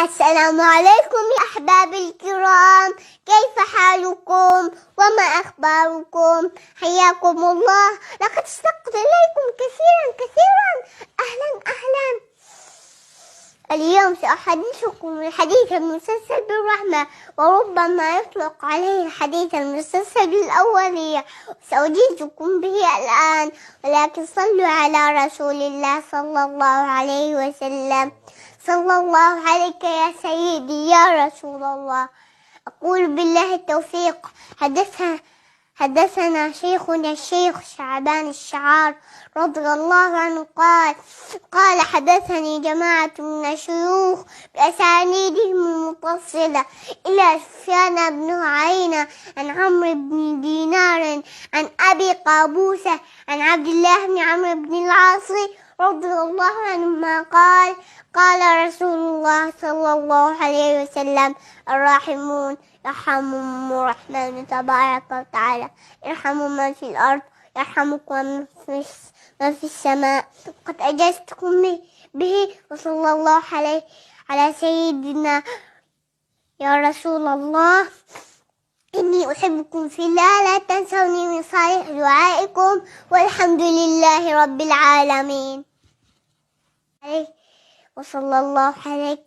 السلام عليكم يا أحبابي الكرام، كيف حالكم وما أخباركم؟ حياكم الله. لقد اشتقت إليكم كثيرا. أهلا. اليوم سأحدثكم الحديث المسلسل بالرحمة، وربما يطلق عليه الحديث المسلسل بالأولية. سأجيزكم به الآن، ولكن صلوا على رسول الله صلى الله عليه وسلم. صلى الله عليك يا سيدي يا رسول الله. أقول بالله التوفيق. حدثنا شيخنا الشيخ شعبان الشعار رضي الله عنه قال حدثني جماعة من الشيوخ بأسانيدهم المتصلة إلى سفيان بن عيينة عن عمرو بن دينار عن أبي قابوسة عن عبد الله بن عمرو بن العاص رضي الله عنهما قال رسول الله صلى الله عليه وسلم: الراحمون يرحمهم الرحمن تبارك وتعالى، ارحموا من في الأرض يرحمكم من في السماء. قد أجزتكم به، وصلى الله على سيدنا يا رسول الله. إني أحبكم في الله، لا تنسوني من صالح دعائكم، والحمد لله رب العالمين. وصلى الله عليك